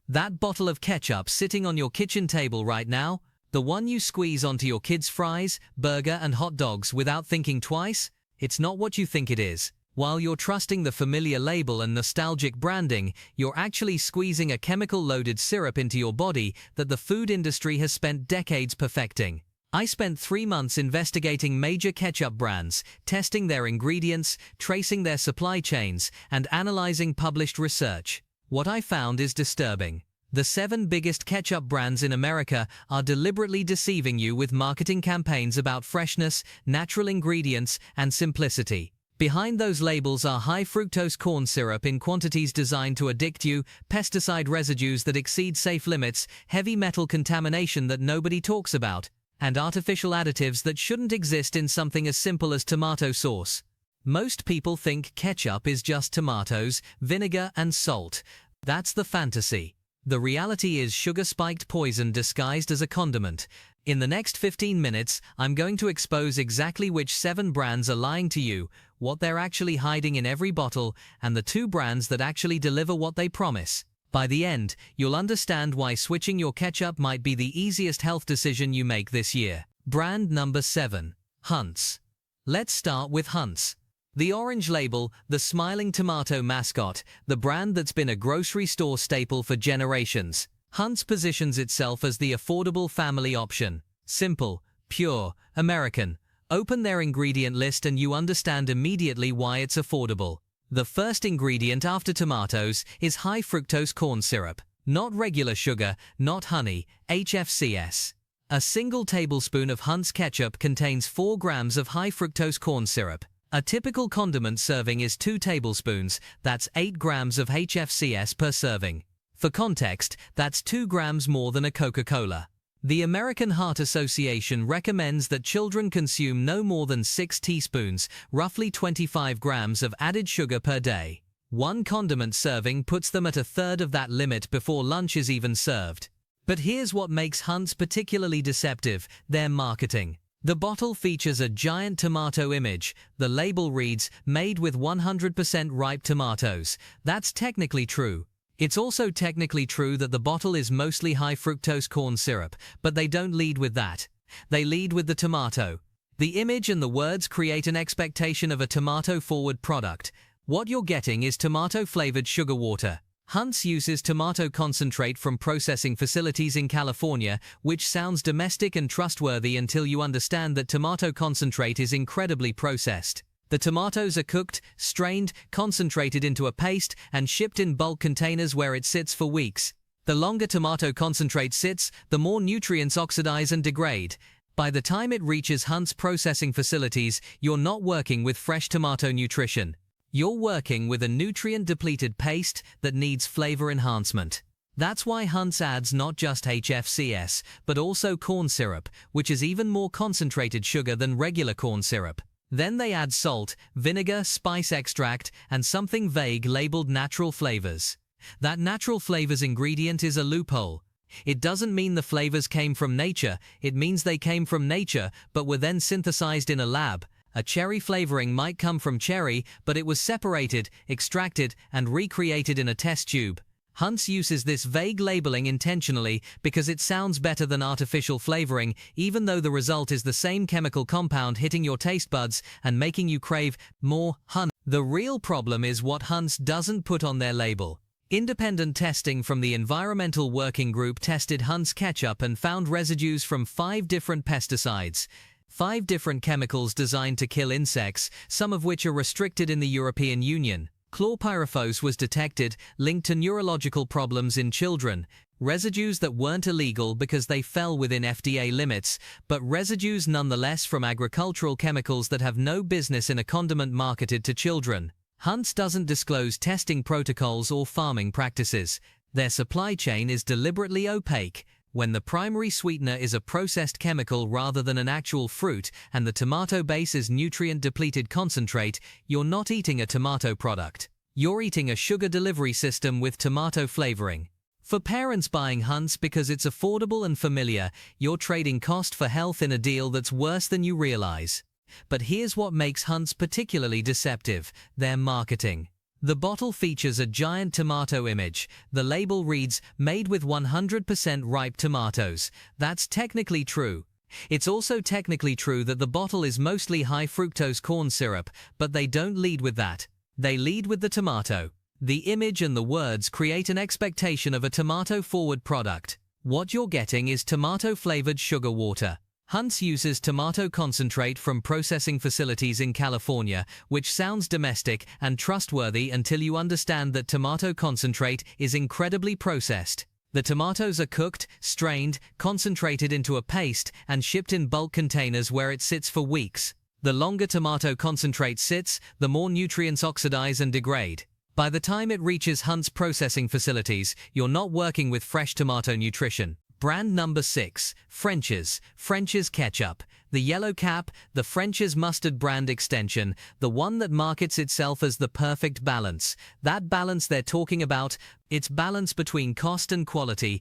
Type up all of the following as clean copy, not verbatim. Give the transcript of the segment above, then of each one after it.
That bottle of ketchup sitting on your kitchen table right now, the one you squeeze onto your kids' fries, burger and hot dogs without thinking twice, it's not what you think it is. While you're trusting the familiar label and nostalgic branding, you're actually squeezing a chemical-loaded syrup into your body that the food industry has spent decades perfecting. I spent 3 months investigating major ketchup brands, testing their ingredients, tracing their supply chains, and analyzing published research. What I found is disturbing. The 7 biggest ketchup brands in America are deliberately deceiving you with marketing campaigns about freshness, natural ingredients, and simplicity. Behind those labels are high-fructose corn syrup in quantities designed to addict you, pesticide residues that exceed safe limits, heavy metal contamination that nobody talks about, and artificial additives that shouldn't exist in something as simple as tomato sauce. Most people think ketchup is just tomatoes, vinegar, and salt. That's the fantasy. The reality is sugar-spiked poison disguised as a condiment. In the next 15 minutes, I'm going to expose exactly which 7 brands are lying to you, what they're actually hiding in every bottle, and the 2 brands that actually deliver what they promise. By the end, you'll understand why switching your ketchup might be the easiest health decision you make this year. Brand number 7. Heinz. Let's start with Heinz. The orange label, the smiling tomato mascot, the brand that's been a grocery store staple for generations. Heinz positions itself as the affordable family option. Simple, pure, American. Open their ingredient list and you understand immediately why it's affordable. The first ingredient after tomatoes is high-fructose corn syrup. Not regular sugar, not honey, HFCS. A single tablespoon of Heinz ketchup contains 4 grams of high-fructose corn syrup. A typical condiment serving is 2 tablespoons, that's 8 grams of HFCS per serving. For context, that's 2 grams more than a Coca-Cola. The American Heart Association recommends that children consume no more than 6 teaspoons, roughly 25 grams of added sugar per day. 1 condiment serving puts them at a third of that limit before lunch is even served. But here's what makes Heinz particularly deceptive: their marketing. The bottle features a giant tomato image. The label reads, "Made with 100% ripe tomatoes." That's technically true. It's also technically true that the bottle is mostly high-fructose corn syrup, but they don't lead with that. They lead with the tomato. The image and the words create an expectation of a tomato-forward product. What you're getting is tomato-flavored sugar water. Heinz uses tomato concentrate from processing facilities in California, which sounds domestic and trustworthy until you understand that tomato concentrate is incredibly processed. The tomatoes are cooked, strained, concentrated into a paste, and shipped in bulk containers where it sits for weeks. The longer tomato concentrate sits, the more nutrients oxidize and degrade. By the time it reaches Heinz processing facilities, you're not working with fresh tomato nutrition. You're working with a nutrient-depleted paste that needs flavor enhancement. That's why Heinz adds not just HFCS, but also corn syrup, which is even more concentrated sugar than regular corn syrup. Then they add salt, vinegar, spice extract, and something vague labeled natural flavors. That natural flavors ingredient is a loophole. It doesn't mean the flavors came from nature, it means they came from nature but were then synthesized in a lab. A cherry flavoring might come from cherry, but it was separated, extracted, and recreated in a test tube. Heinz uses this vague labeling intentionally because it sounds better than artificial flavoring, even though the result is the same chemical compound hitting your taste buds and making you crave more Heinz. The real problem is what Heinz doesn't put on their label. Independent testing from the Environmental Working Group tested Heinz ketchup and found residues from 5 different pesticides. 5 different chemicals designed to kill insects, some of which are restricted in the European Union. Chlorpyrifos was detected, linked to neurological problems in children. Residues that weren't illegal because they fell within FDA limits, but residues nonetheless from agricultural chemicals that have no business in a condiment marketed to children. Heinz doesn't disclose testing protocols or farming practices. Their supply chain is deliberately opaque. When the primary sweetener is a processed chemical rather than an actual fruit, and the tomato base is nutrient-depleted concentrate, you're not eating a tomato product. You're eating a sugar delivery system with tomato flavoring. For parents buying Heinz because it's affordable and familiar, you're trading cost for health in a deal that's worse than you realize. But here's what makes Heinz particularly deceptive: their marketing. The bottle features a giant tomato image. The label reads, "Made with 100% ripe tomatoes." That's technically true. It's also technically true that the bottle is mostly high-fructose corn syrup, but they don't lead with that. They lead with the tomato. The image and the words create an expectation of a tomato-forward product. What you're getting is tomato-flavored sugar water. Heinz uses tomato concentrate from processing facilities in California, which sounds domestic and trustworthy until you understand that tomato concentrate is incredibly processed. The tomatoes are cooked, strained, concentrated into a paste, and shipped in bulk containers where it sits for weeks. The longer tomato concentrate sits, the more nutrients oxidize and degrade. By the time it reaches Heinz processing facilities, you're not working with fresh tomato nutrition. Brand number 6, French's. French's Ketchup. The yellow cap, the French's mustard brand extension, the one that markets itself as the perfect balance. That balance they're talking about, it's balance between cost and quality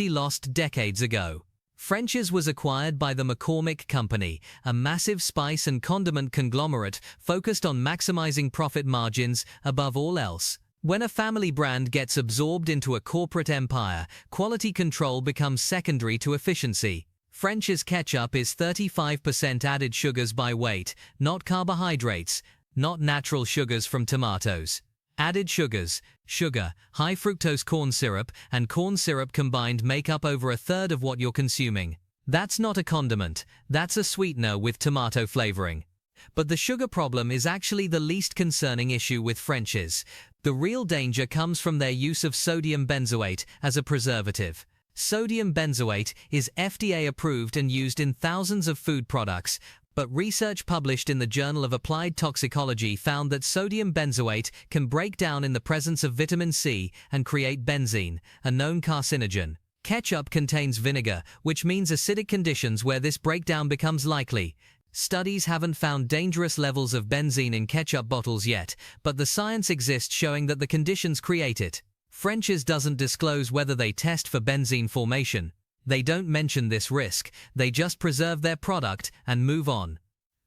lost decades ago. French's was acquired by the McCormick Company, a massive spice and condiment conglomerate focused on maximizing profit margins above all else. When a family brand gets absorbed into a corporate empire, quality control becomes secondary to efficiency. French's Ketchup is 35% added sugars by weight, not carbohydrates, not natural sugars from tomatoes. Added sugars, sugar, high-fructose corn syrup, and corn syrup combined make up over a third of what you're consuming. That's not a condiment, that's a sweetener with tomato flavoring. But the sugar problem is actually the least concerning issue with French's. The real danger comes from their use of sodium benzoate as a preservative. Sodium benzoate is FDA approved and used in thousands of food products, but research published in the Journal of Applied Toxicology found that sodium benzoate can break down in the presence of vitamin C and create benzene, a known carcinogen. Ketchup contains vinegar, which means acidic conditions where this breakdown becomes likely. Studies haven't found dangerous levels of benzene in ketchup bottles yet, but the science exists showing that the conditions create it. French's doesn't disclose whether they test for benzene formation. They don't mention this risk, they just preserve their product and move on.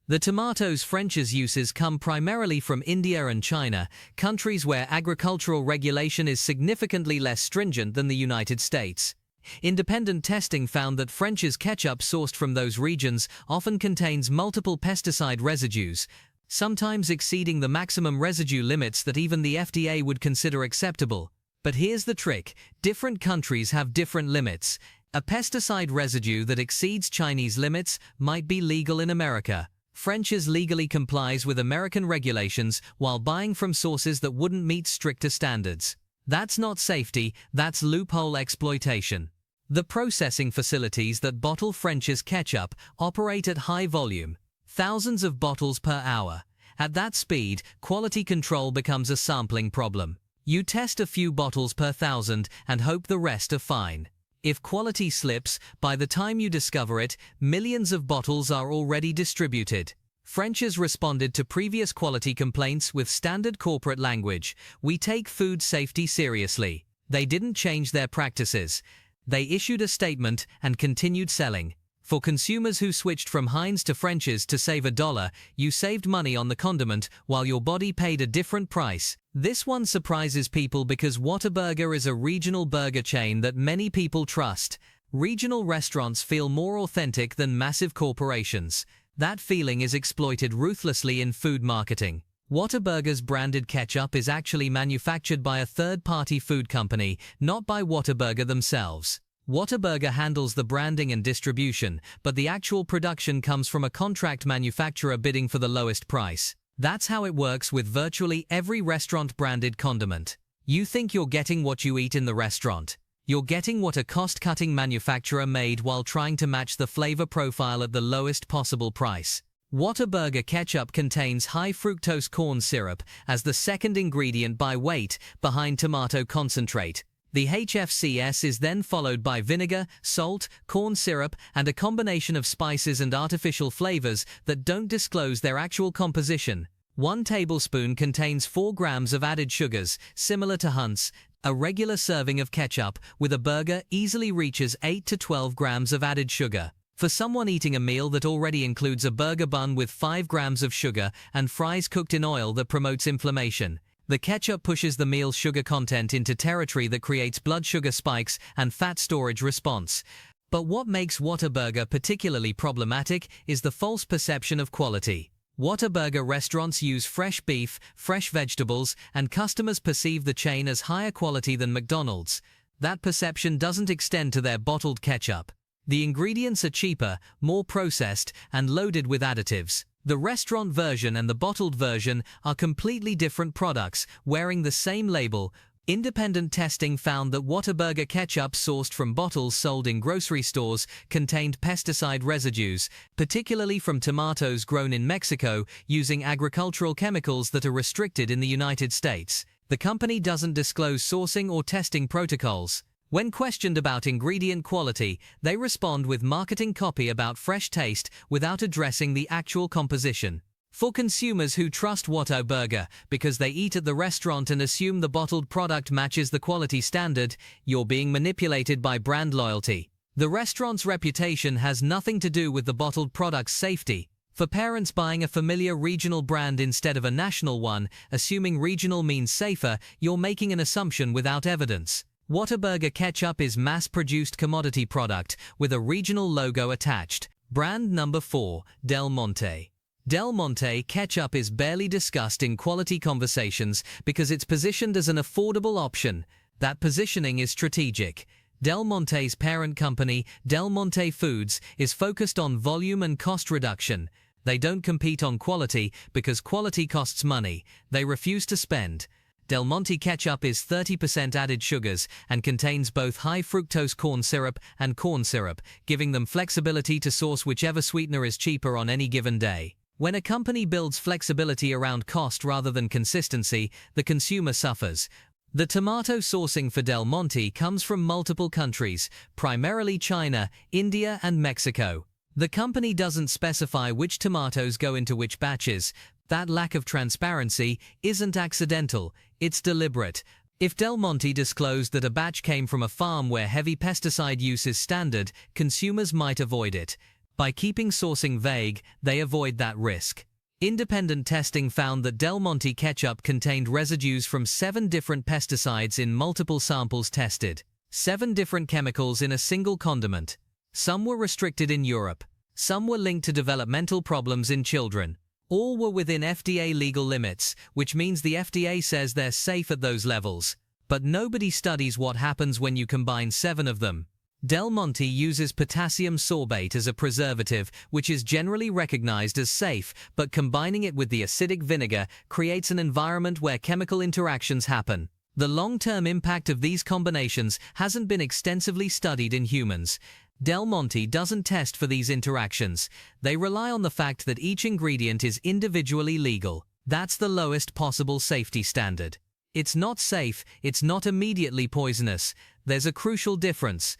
The tomatoes French's uses come primarily from India and China, countries where agricultural regulation is significantly less stringent than the United States. Independent testing found that French's ketchup sourced from those regions often contains multiple pesticide residues, sometimes exceeding the maximum residue limits that even the FDA would consider acceptable. But here's the trick, different countries have different limits. A pesticide residue that exceeds Chinese limits might be legal in America. French's legally complies with American regulations while buying from sources that wouldn't meet stricter standards. That's not safety, that's loophole exploitation. The processing facilities that bottle French's ketchup operate at high volume, thousands of bottles per hour. At that speed, quality control becomes a sampling problem. You test a few bottles per thousand and hope the rest are fine. If quality slips, by the time you discover it, millions of bottles are already distributed. French's responded to previous quality complaints with standard corporate language. We take food safety seriously. They didn't change their practices. They issued a statement and continued selling. For consumers who switched from Heinz to French's to save $1, you saved money on the condiment while your body paid a different price. This one surprises people because Whataburger is a regional burger chain that many people trust. Regional restaurants feel more authentic than massive corporations. That feeling is exploited ruthlessly in food marketing. Whataburger's branded ketchup is actually manufactured by a third-party food company, not by Whataburger themselves. Whataburger handles the branding and distribution, but the actual production comes from a contract manufacturer bidding for the lowest price. That's how it works with virtually every restaurant-branded condiment. You think you're getting what you eat in the restaurant. You're getting what a cost-cutting manufacturer made while trying to match the flavor profile at the lowest possible price. Whataburger ketchup contains high-fructose corn syrup as the second ingredient by weight behind tomato concentrate. The HFCS is then followed by vinegar, salt, corn syrup, and a combination of spices and artificial flavors that don't disclose their actual composition. 1 tablespoon contains 4 grams of added sugars, similar to Heinz. A regular serving of ketchup with a burger easily reaches 8 to 12 grams of added sugar. For someone eating a meal that already includes a burger bun with 5 grams of sugar and fries cooked in oil that promotes inflammation, The ketchup pushes the meal's sugar content into territory that creates blood sugar spikes and fat storage response. But what makes Whataburger particularly problematic is the false perception of quality. Whataburger restaurants use fresh beef, fresh vegetables, and customers perceive the chain as higher quality than McDonald's. That perception doesn't extend to their bottled ketchup. The ingredients are cheaper, more processed, and loaded with additives. The restaurant version and the bottled version are completely different products, wearing the same label. Independent testing found that Whataburger ketchup sourced from bottles sold in grocery stores contained pesticide residues, particularly from tomatoes grown in Mexico using agricultural chemicals that are restricted in the United States. The company doesn't disclose sourcing or testing protocols. When questioned about ingredient quality, they respond with marketing copy about fresh taste without addressing the actual composition. For consumers who trust Whataburger because they eat at the restaurant and assume the bottled product matches the quality standard, you're being manipulated by brand loyalty. The restaurant's reputation has nothing to do with the bottled product's safety. For parents buying a familiar regional brand instead of a national one, assuming regional means safer, you're making an assumption without evidence. Whataburger ketchup is mass-produced commodity product with a regional logo attached. Brand number 4, Del Monte. Del Monte ketchup is barely discussed in quality conversations because it's positioned as an affordable option. That positioning is strategic. Del Monte's parent company, Del Monte Foods, is focused on volume and cost reduction. They don't compete on quality because quality costs money. They refuse to spend. Del Monte ketchup is 30% added sugars and contains both high-fructose corn syrup and corn syrup, giving them flexibility to source whichever sweetener is cheaper on any given day. When a company builds flexibility around cost rather than consistency, the consumer suffers. The tomato sourcing for Del Monte comes from multiple countries, primarily China, India, and Mexico. The company doesn't specify which tomatoes go into which batches. That lack of transparency isn't accidental, it's deliberate. If Del Monte disclosed that a batch came from a farm where heavy pesticide use is standard, consumers might avoid it. By keeping sourcing vague, they avoid that risk. Independent testing found that Del Monte ketchup contained residues from 7 different pesticides in multiple samples tested. 7 different chemicals in a single condiment. Some were restricted in Europe. Some were linked to developmental problems in children. All were within FDA legal limits, which means the FDA says they're safe at those levels. But nobody studies what happens when you combine 7 of them. Del Monte uses potassium sorbate as a preservative, which is generally recognized as safe, but combining it with the acidic vinegar creates an environment where chemical interactions happen. The long-term impact of these combinations hasn't been extensively studied in humans. Del Monte doesn't test for these interactions. They rely on the fact that each ingredient is individually legal. That's the lowest possible safety standard. It's not safe, it's not immediately poisonous. There's a crucial difference.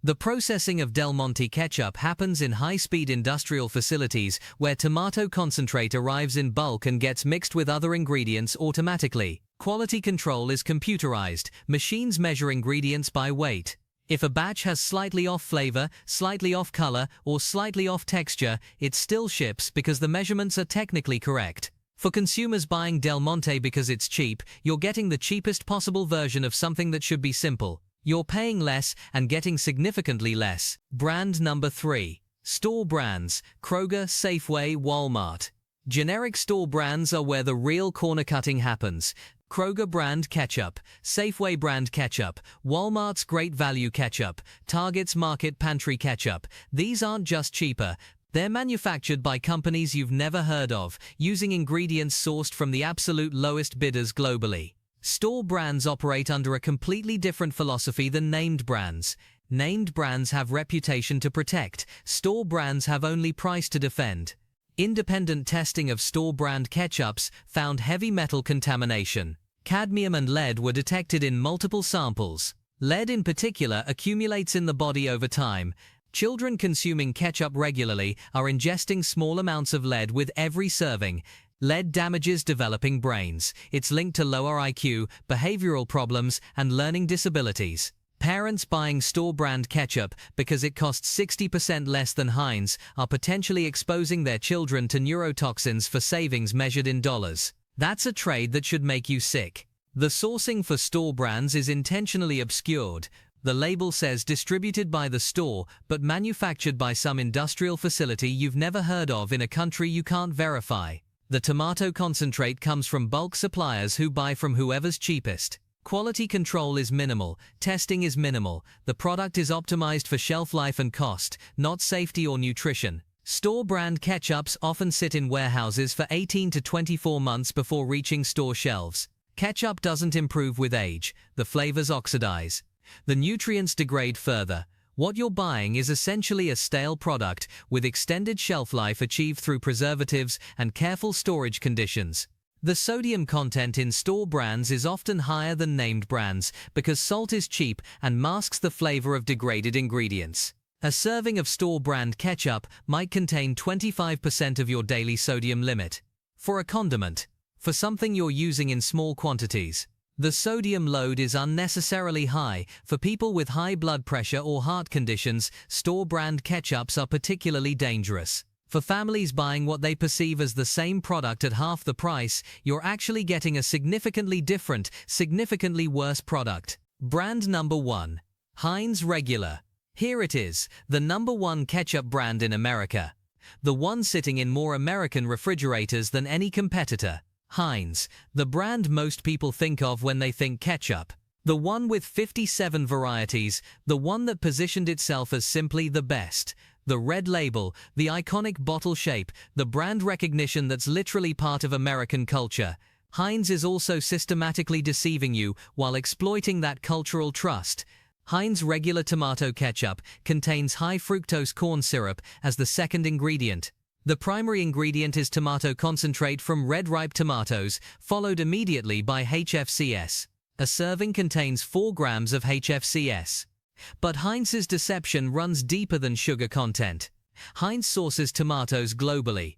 The processing of Del Monte ketchup happens in high-speed industrial facilities where tomato concentrate arrives in bulk and gets mixed with other ingredients automatically. Quality control is computerized. Machines measure ingredients by weight. If a batch has slightly off flavor, slightly off color, or slightly off texture, it still ships because the measurements are technically correct. For consumers buying Del Monte because it's cheap, you're getting the cheapest possible version of something that should be simple. You're paying less and getting significantly less. Brand number 3. Store brands: Kroger, Safeway, Walmart. Generic store brands are where the real corner cutting happens. Kroger brand ketchup, Safeway brand ketchup, Walmart's Great Value ketchup, Target's Market Pantry ketchup. These aren't just cheaper. They're manufactured by companies you've never heard of, using ingredients sourced from the absolute lowest bidders globally. Store brands operate under a completely different philosophy than named brands. Named brands have reputation to protect. Store brands have only price to defend. Independent testing of store brand ketchups found heavy metal contamination. Cadmium and lead were detected in multiple samples. Lead in particular accumulates in the body over time. Children consuming ketchup regularly are ingesting small amounts of lead with every serving. Lead damages developing brains. It's linked to lower IQ, behavioral problems, and learning disabilities. Parents buying store-brand ketchup because it costs 60% less than Heinz are potentially exposing their children to neurotoxins for savings measured in dollars. That's a trade that should make you sick. The sourcing for store brands is intentionally obscured. The label says distributed by the store, but manufactured by some industrial facility you've never heard of in a country you can't verify. The tomato concentrate comes from bulk suppliers who buy from whoever's cheapest. Quality control is minimal, testing is minimal, the product is optimized for shelf life and cost, not safety or nutrition. Store brand ketchups often sit in warehouses for 18 to 24 months before reaching store shelves. Ketchup doesn't improve with age, the flavors oxidize. The nutrients degrade further. What you're buying is essentially a stale product with extended shelf life achieved through preservatives and careful storage conditions. The sodium content in store brands is often higher than named brands because salt is cheap and masks the flavor of degraded ingredients. A serving of store brand ketchup might contain 25% of your daily sodium limit. For a condiment, for something you're using in small quantities, the sodium load is unnecessarily high. For people with high blood pressure or heart conditions, store brand ketchups are particularly dangerous. For families buying what they perceive as the same product at half the price, you're actually getting a significantly different, significantly worse product. Brand number 1. Heinz Regular. Here it is, the #1 ketchup brand in America. The one sitting in more American refrigerators than any competitor. Heinz, the brand most people think of when they think ketchup. The one with 57 varieties, the one that positioned itself as simply the best. The red label, the iconic bottle shape, the brand recognition that's literally part of American culture. Heinz is also systematically deceiving you while exploiting that cultural trust. Heinz regular tomato ketchup contains high-fructose corn syrup as the second ingredient. The primary ingredient is tomato concentrate from red ripe tomatoes, followed immediately by HFCS. A serving contains 4 grams of HFCS. But Heinz's deception runs deeper than sugar content. Heinz sources tomatoes globally.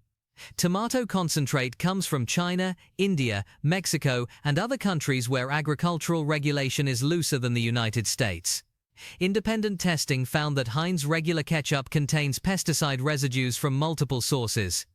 Tomato concentrate comes from China, India, Mexico, and other countries where agricultural regulation is looser than the United States. Independent testing found that Heinz regular ketchup contains pesticide residues from multiple sources.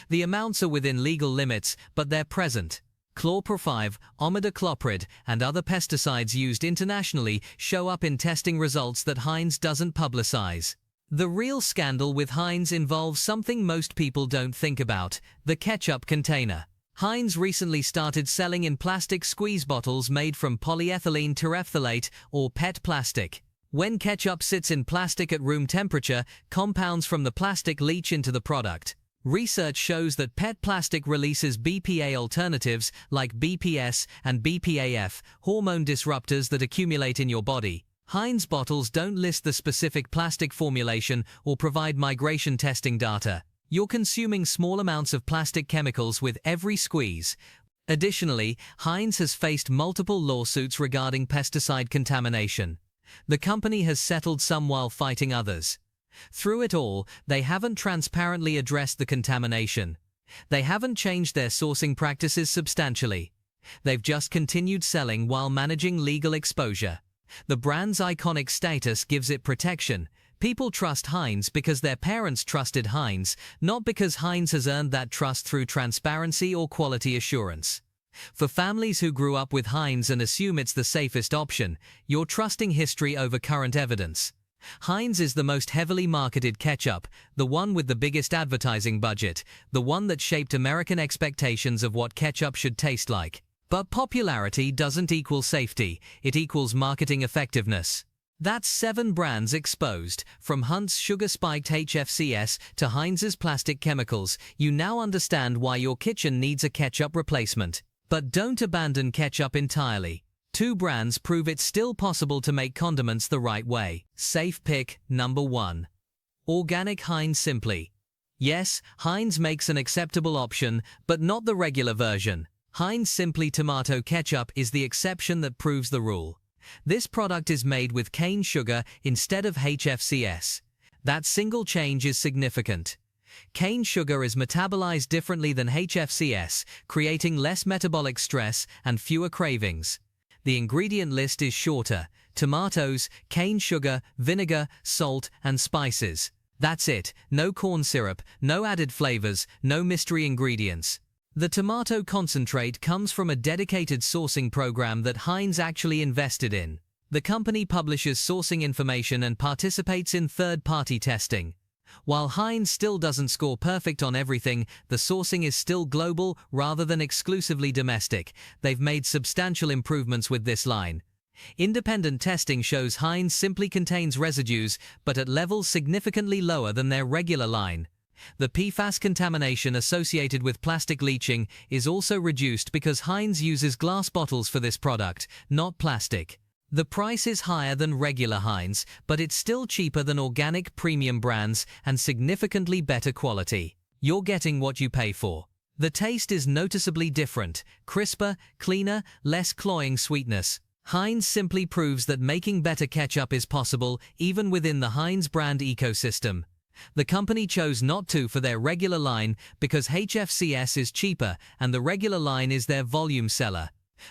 The amounts are within legal limits, but they're present. Chlorprophyl, imidacloprid, and other pesticides used internationally show up in testing results that Heinz doesn't publicize. The real scandal with Heinz involves something most people don't think about: the ketchup container. Heinz recently started selling in plastic squeeze bottles made from polyethylene terephthalate, or PET plastic. When ketchup sits in plastic at room temperature, compounds from the plastic leach into the product. Research shows that PET plastic releases BPA alternatives like BPS and BPAF, hormone disruptors that accumulate in your body. Heinz bottles don't list the specific plastic formulation or provide migration testing data. You're consuming small amounts of plastic chemicals with every squeeze. Additionally, Heinz has faced multiple lawsuits regarding pesticide contamination. The company has settled some while fighting others. Through it all, they haven't transparently addressed the contamination. They haven't changed their sourcing practices substantially. They've just continued selling while managing legal exposure. The brand's iconic status gives it protection. People trust Heinz because their parents trusted Heinz, not because Heinz has earned that trust through transparency or quality assurance. For families who grew up with Heinz and assume it's the safest option, you're trusting history over current evidence. Heinz is the most heavily marketed ketchup, the one with the biggest advertising budget, the one that shaped American expectations of what ketchup should taste like. But popularity doesn't equal safety, it equals marketing effectiveness. That's 7 brands exposed, from Hunt's sugar-spiked HFCS to Heinz's plastic chemicals. You now understand why your kitchen needs a ketchup replacement. But don't abandon ketchup entirely. 2 brands prove it's still possible to make condiments the right way. Safe pick number 1. Organic Heinz Simply. Yes, Heinz makes an acceptable option, but not the regular version. Heinz Simply Tomato Ketchup is the exception that proves the rule. This product is made with cane sugar instead of HFCS. That single change is significant. Cane sugar is metabolized differently than HFCS, creating less metabolic stress and fewer cravings. The ingredient list is shorter: tomatoes, cane sugar, vinegar, salt, and spices. That's it. No corn syrup, no added flavors, no mystery ingredients. The tomato concentrate comes from a dedicated sourcing program that Heinz actually invested in. The company publishes sourcing information and participates in third-party testing. While Heinz still doesn't score perfect on everything, the sourcing is still global rather than exclusively domestic. They've made substantial improvements with this line. Independent testing shows Heinz simply contains residues, but at levels significantly lower than their regular line. The PFAS contamination associated with plastic leaching is also reduced because Heinz uses glass bottles for this product, not plastic. The price is higher than regular Heinz, but it's still cheaper than organic premium brands and significantly better quality. You're getting what you pay for. The taste is noticeably different, crisper, cleaner, less cloying sweetness. Heinz simply proves that making better ketchup is possible even within the Heinz brand ecosystem. The company chose not to for their regular line because HFCS is cheaper and the regular line is their volume seller,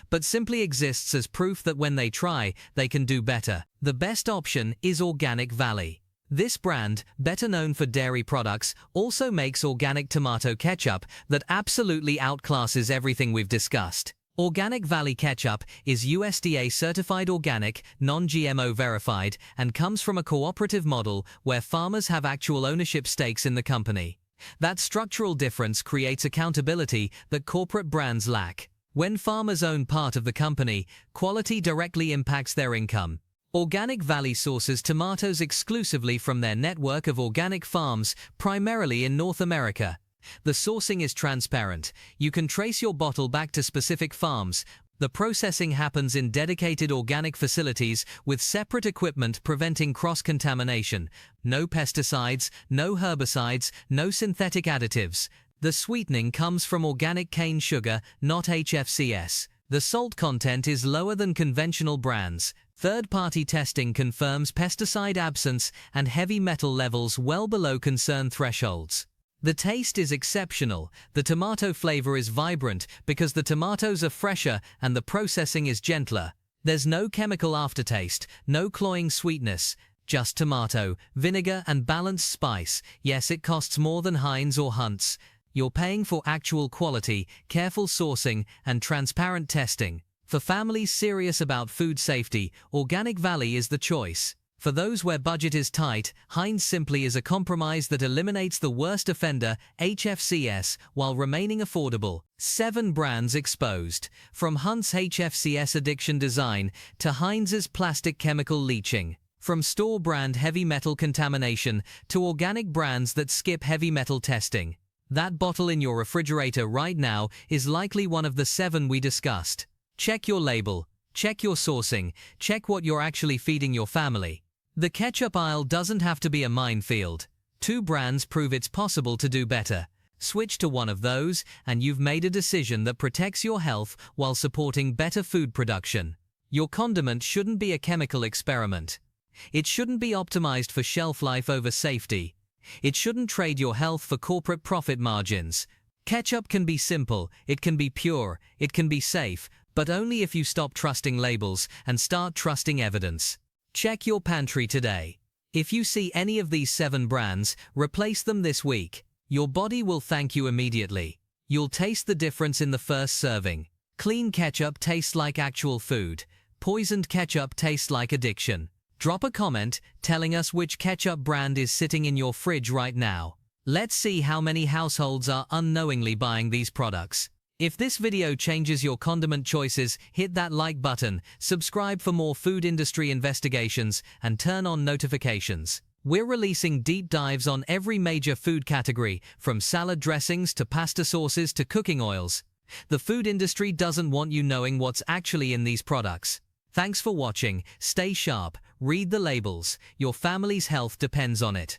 but simply exists as proof that when they try, they can do better. The best option is Organic Valley. This brand, better known for dairy products, also makes organic tomato ketchup that absolutely outclasses everything we've discussed. Organic Valley Ketchup is USDA certified organic, non-GMO verified, and comes from a cooperative model where farmers have actual ownership stakes in the company. That structural difference creates accountability that corporate brands lack. When farmers own part of the company, quality directly impacts their income. Organic Valley sources tomatoes exclusively from their network of organic farms, primarily in North America. The sourcing is transparent. You can trace your bottle back to specific farms. The processing happens in dedicated organic facilities with separate equipment preventing cross-contamination. No pesticides, no herbicides, no synthetic additives. The sweetening comes from organic cane sugar, not HFCS. The salt content is lower than conventional brands. Third-party testing confirms pesticide absence and heavy metal levels well below concern thresholds. The taste is exceptional. The tomato flavor is vibrant because the tomatoes are fresher and the processing is gentler. There's no chemical aftertaste, no cloying sweetness, just tomato, vinegar and balanced spice. Yes, it costs more than Heinz or Hunt's. You're paying for actual quality, careful sourcing, and transparent testing. For families serious about food safety, Organic Valley is the choice. For those where budget is tight, Heinz simply is a compromise that eliminates the worst offender, HFCS, while remaining affordable. 7 brands exposed. From Hunt's HFCS addiction design to Heinz's plastic chemical leaching. From store brand heavy metal contamination to organic brands that skip heavy metal testing. That bottle in your refrigerator right now is likely one of the 7 we discussed. Check your label, check your sourcing, check what you're actually feeding your family. The ketchup aisle doesn't have to be a minefield. 2 brands prove it's possible to do better. Switch to one of those, and you've made a decision that protects your health while supporting better food production. Your condiment shouldn't be a chemical experiment. It shouldn't be optimized for shelf life over safety. It shouldn't trade your health for corporate profit margins. Ketchup can be simple, it can be pure, it can be safe, but only if you stop trusting labels and start trusting evidence. Check your pantry today. If you see any of these 7 brands, replace them this week. Your body will thank you immediately. You'll taste the difference in the first serving. Clean ketchup tastes like actual food. Poisoned ketchup tastes like addiction. Drop a comment telling us which ketchup brand is sitting in your fridge right now. Let's see how many households are unknowingly buying these products. If this video changes your condiment choices, hit that like button, subscribe for more food industry investigations, and turn on notifications. We're releasing deep dives on every major food category, from salad dressings to pasta sauces to cooking oils. The food industry doesn't want you knowing what's actually in these products. Thanks for watching. Stay sharp, read the labels. Your family's health depends on it.